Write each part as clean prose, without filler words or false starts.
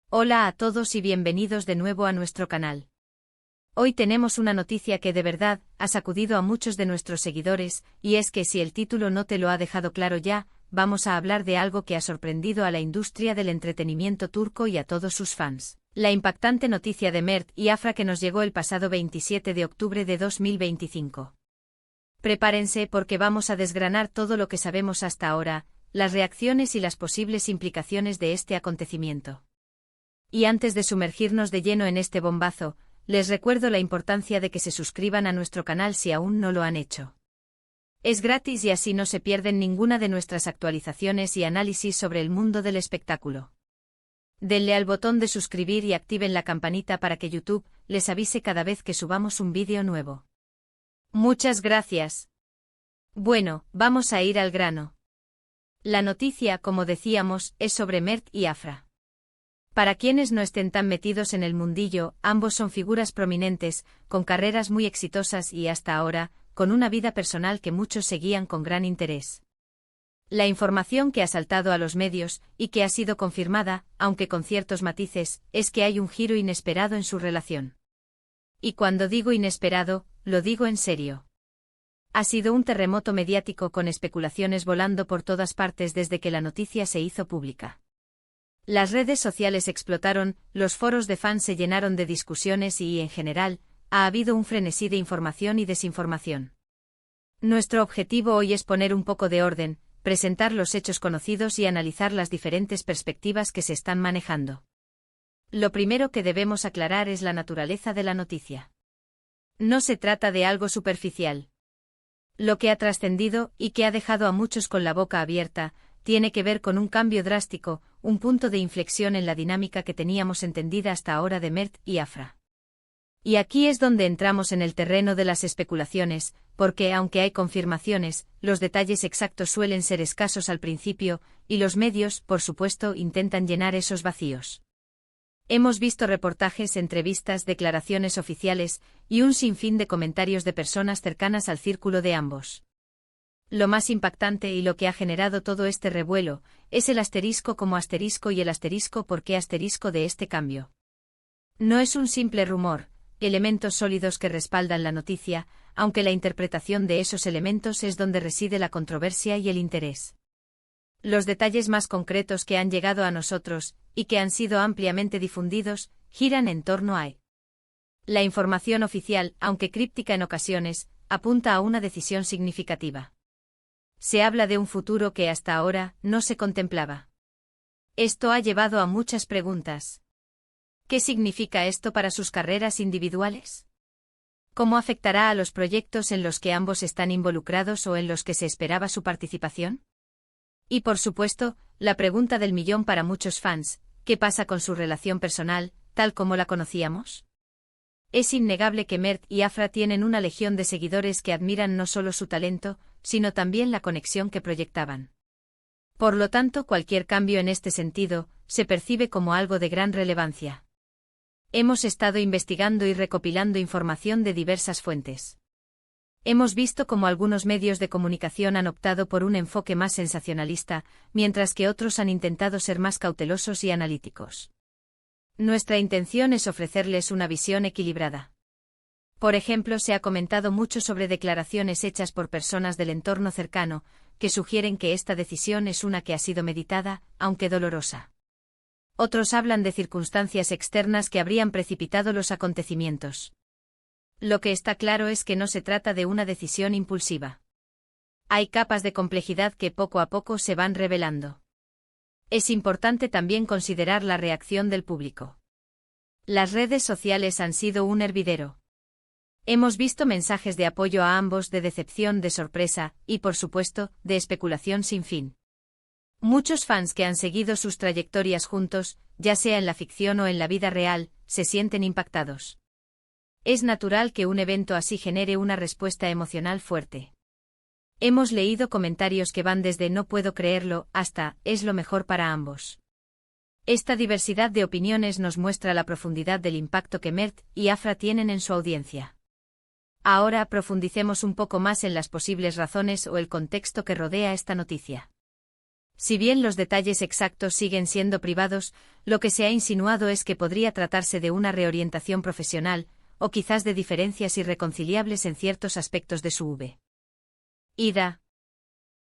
Hola a todos y bienvenidos de nuevo a nuestro canal. Hoy tenemos una noticia que de verdad ha sacudido a muchos de nuestros seguidores, y es que si el título no te lo ha dejado claro ya, vamos a hablar de algo que ha sorprendido a la industria del entretenimiento turco y a todos sus fans. La impactante noticia de Mert y Afra que nos llegó el pasado 27 de octubre de 2025. Prepárense porque vamos a desgranar todo lo que sabemos hasta ahora, las reacciones y las posibles implicaciones de este acontecimiento. Y antes de sumergirnos de lleno en este bombazo, les recuerdo la importancia de que se suscriban a nuestro canal si aún no lo han hecho. Es gratis y así no se pierden ninguna de nuestras actualizaciones y análisis sobre el mundo del espectáculo. Denle al botón de suscribir y activen la campanita para que YouTube les avise cada vez que subamos un vídeo nuevo. Muchas gracias. Bueno, vamos a ir al grano. La noticia, como decíamos, es sobre Mert y Afra. Para quienes no estén tan metidos en el mundillo, ambos son figuras prominentes, con carreras muy exitosas y hasta ahora, con una vida personal que muchos seguían con gran interés. La información que ha saltado a los medios, y que ha sido confirmada, aunque con ciertos matices, es que hay un giro inesperado en su relación. Y cuando digo inesperado, lo digo en serio. Ha sido un terremoto mediático con especulaciones volando por todas partes desde que la noticia se hizo pública. Las redes sociales explotaron, los foros de fans se llenaron de discusiones y, en general, ha habido un frenesí de información y desinformación. Nuestro objetivo hoy es poner un poco de orden, presentar los hechos conocidos y analizar las diferentes perspectivas que se están manejando. Lo primero que debemos aclarar es la naturaleza de la noticia. No se trata de algo superficial. Lo que ha trascendido, y que ha dejado a muchos con la boca abierta, tiene que ver con un cambio drástico, un punto de inflexión en la dinámica que teníamos entendida hasta ahora de Mert y Afra. Y aquí es donde entramos en el terreno de las especulaciones, porque aunque hay confirmaciones, los detalles exactos suelen ser escasos al principio, y los medios, por supuesto, intentan llenar esos vacíos. Hemos visto reportajes, entrevistas, declaraciones oficiales, y un sinfín de comentarios de personas cercanas al círculo de ambos. Lo más impactante y lo que ha generado todo este revuelo, es el asterisco como asterisco y el asterisco por qué asterisco de este cambio. No es un simple rumor, elementos sólidos que respaldan la noticia, aunque la interpretación de esos elementos es donde reside la controversia y el interés. Los detalles más concretos que han llegado a nosotros, y que han sido ampliamente difundidos, giran en torno a la información oficial, aunque críptica en ocasiones, apunta a una decisión significativa. Se habla de un futuro que hasta ahora no se contemplaba. Esto ha llevado a muchas preguntas. ¿Qué significa esto para sus carreras individuales? ¿Cómo afectará a los proyectos en los que ambos están involucrados o en los que se esperaba su participación? Y por supuesto, la pregunta del millón para muchos fans, ¿qué pasa con su relación personal, tal como la conocíamos? Es innegable que Mert y Afra tienen una legión de seguidores que admiran no solo su talento, sino también la conexión que proyectaban. Por lo tanto, cualquier cambio en este sentido, se percibe como algo de gran relevancia. Hemos estado investigando y recopilando información de diversas fuentes. Hemos visto cómo algunos medios de comunicación han optado por un enfoque más sensacionalista, mientras que otros han intentado ser más cautelosos y analíticos. Nuestra intención es ofrecerles una visión equilibrada. Por ejemplo, se ha comentado mucho sobre declaraciones hechas por personas del entorno cercano, que sugieren que esta decisión es una que ha sido meditada, aunque dolorosa. Otros hablan de circunstancias externas que habrían precipitado los acontecimientos. Lo que está claro es que no se trata de una decisión impulsiva. Hay capas de complejidad que poco a poco se van revelando. Es importante también considerar la reacción del público. Las redes sociales han sido un hervidero. Hemos visto mensajes de apoyo a ambos, de decepción, de sorpresa, y por supuesto, de especulación sin fin. Muchos fans que han seguido sus trayectorias juntos, ya sea en la ficción o en la vida real, se sienten impactados. Es natural que un evento así genere una respuesta emocional fuerte. Hemos leído comentarios que van desde "no puedo creerlo" hasta "es lo mejor para ambos". Esta diversidad de opiniones nos muestra la profundidad del impacto que Mert y Afra tienen en su audiencia. Ahora profundicemos un poco más en las posibles razones o el contexto que rodea esta noticia. Si bien los detalles exactos siguen siendo privados, lo que se ha insinuado es que podría tratarse de una reorientación profesional, o quizás de diferencias irreconciliables en ciertos aspectos de su vida.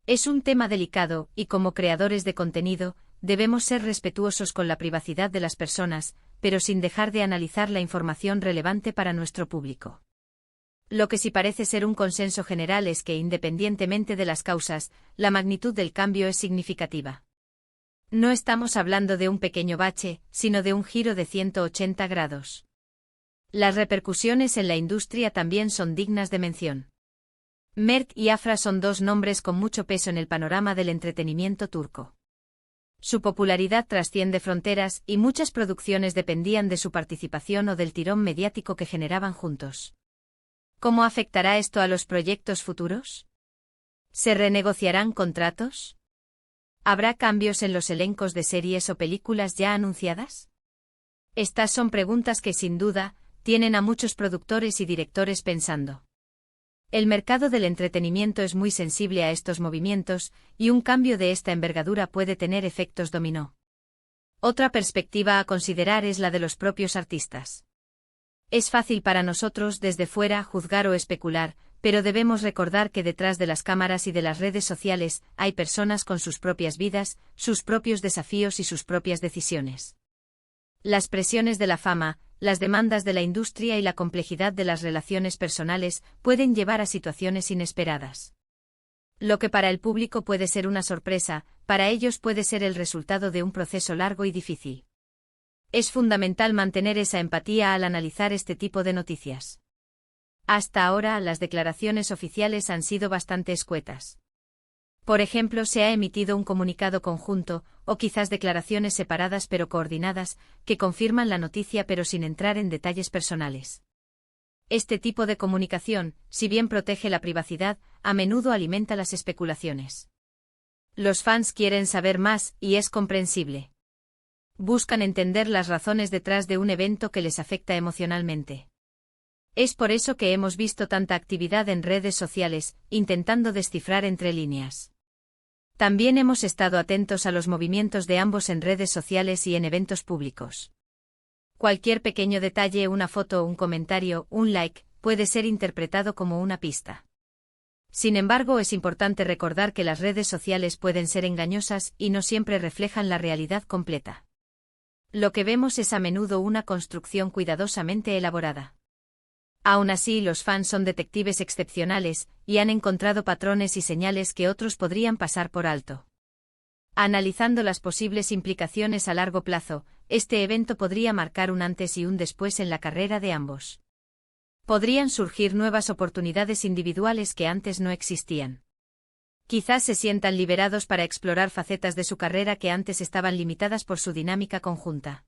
Es un tema delicado, y como creadores de contenido, debemos ser respetuosos con la privacidad de las personas, pero sin dejar de analizar la información relevante para nuestro público. Lo que sí parece ser un consenso general es que, independientemente de las causas, la magnitud del cambio es significativa. No estamos hablando de un pequeño bache, sino de un giro de 180 grados. Las repercusiones en la industria también son dignas de mención. Mert y Afra son dos nombres con mucho peso en el panorama del entretenimiento turco. Su popularidad trasciende fronteras y muchas producciones dependían de su participación o del tirón mediático que generaban juntos. ¿Cómo afectará esto a los proyectos futuros? ¿Se renegociarán contratos? ¿Habrá cambios en los elencos de series o películas ya anunciadas? Estas son preguntas que, sin duda, tienen a muchos productores y directores pensando. El mercado del entretenimiento es muy sensible a estos movimientos, y un cambio de esta envergadura puede tener efectos dominó. Otra perspectiva a considerar es la de los propios artistas. Es fácil para nosotros desde fuera juzgar o especular, pero debemos recordar que detrás de las cámaras y de las redes sociales hay personas con sus propias vidas, sus propios desafíos y sus propias decisiones. Las presiones de la fama, las demandas de la industria y la complejidad de las relaciones personales pueden llevar a situaciones inesperadas. Lo que para el público puede ser una sorpresa, para ellos puede ser el resultado de un proceso largo y difícil. Es fundamental mantener esa empatía al analizar este tipo de noticias. Hasta ahora, las declaraciones oficiales han sido bastante escuetas. Por ejemplo, se ha emitido un comunicado conjunto, o quizás declaraciones separadas pero coordinadas, que confirman la noticia pero sin entrar en detalles personales. Este tipo de comunicación, si bien protege la privacidad, a menudo alimenta las especulaciones. Los fans quieren saber más, y es comprensible. Buscan entender las razones detrás de un evento que les afecta emocionalmente. Es por eso que hemos visto tanta actividad en redes sociales, intentando descifrar entre líneas. También hemos estado atentos a los movimientos de ambos en redes sociales y en eventos públicos. Cualquier pequeño detalle, una foto, un comentario, un like, puede ser interpretado como una pista. Sin embargo, es importante recordar que las redes sociales pueden ser engañosas y no siempre reflejan la realidad completa. Lo que vemos es a menudo una construcción cuidadosamente elaborada. Aún así, los fans son detectives excepcionales, y han encontrado patrones y señales que otros podrían pasar por alto. Analizando las posibles implicaciones a largo plazo, este evento podría marcar un antes y un después en la carrera de ambos. Podrían surgir nuevas oportunidades individuales que antes no existían. Quizás se sientan liberados para explorar facetas de su carrera que antes estaban limitadas por su dinámica conjunta.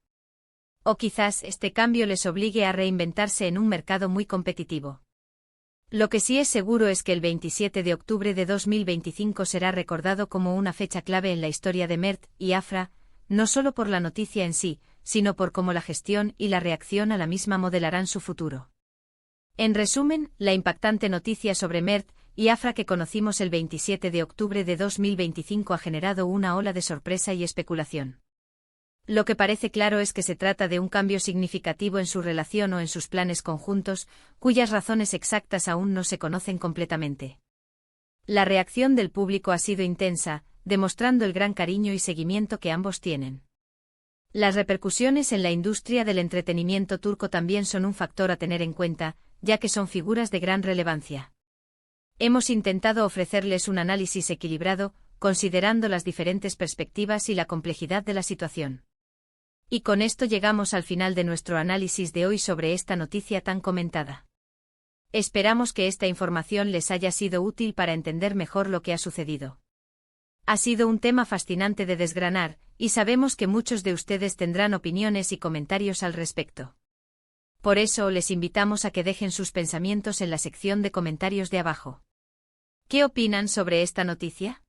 O quizás este cambio les obligue a reinventarse en un mercado muy competitivo. Lo que sí es seguro es que el 27 de octubre de 2025 será recordado como una fecha clave en la historia de Mert y Afra, no solo por la noticia en sí, sino por cómo la gestión y la reacción a la misma modelarán su futuro. En resumen, la impactante noticia sobre Mert y Afra que conocimos el 27 de octubre de 2025 ha generado una ola de sorpresa y especulación. Lo que parece claro es que se trata de un cambio significativo en su relación o en sus planes conjuntos, cuyas razones exactas aún no se conocen completamente. La reacción del público ha sido intensa, demostrando el gran cariño y seguimiento que ambos tienen. Las repercusiones en la industria del entretenimiento turco también son un factor a tener en cuenta, ya que son figuras de gran relevancia. Hemos intentado ofrecerles un análisis equilibrado, considerando las diferentes perspectivas y la complejidad de la situación. Y con esto llegamos al final de nuestro análisis de hoy sobre esta noticia tan comentada. Esperamos que esta información les haya sido útil para entender mejor lo que ha sucedido. Ha sido un tema fascinante de desgranar, y sabemos que muchos de ustedes tendrán opiniones y comentarios al respecto. Por eso les invitamos a que dejen sus pensamientos en la sección de comentarios de abajo. ¿Qué opinan sobre esta noticia?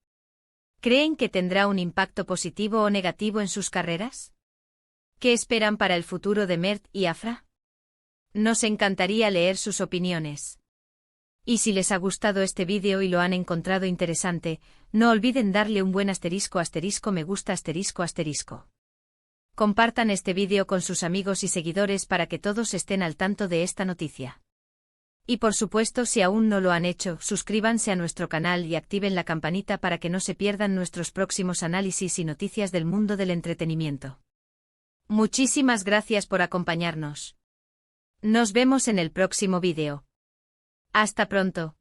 ¿Creen que tendrá un impacto positivo o negativo en sus carreras? ¿Qué esperan para el futuro de Mert y Afra? Nos encantaría leer sus opiniones. Y si les ha gustado este vídeo y lo han encontrado interesante, no olviden darle un buen asterisco me gusta asterisco. Compartan este vídeo con sus amigos y seguidores para que todos estén al tanto de esta noticia. Y por supuesto, si aún no lo han hecho, suscríbanse a nuestro canal y activen la campanita para que no se pierdan nuestros próximos análisis y noticias del mundo del entretenimiento. Muchísimas gracias por acompañarnos. Nos vemos en el próximo vídeo. Hasta pronto.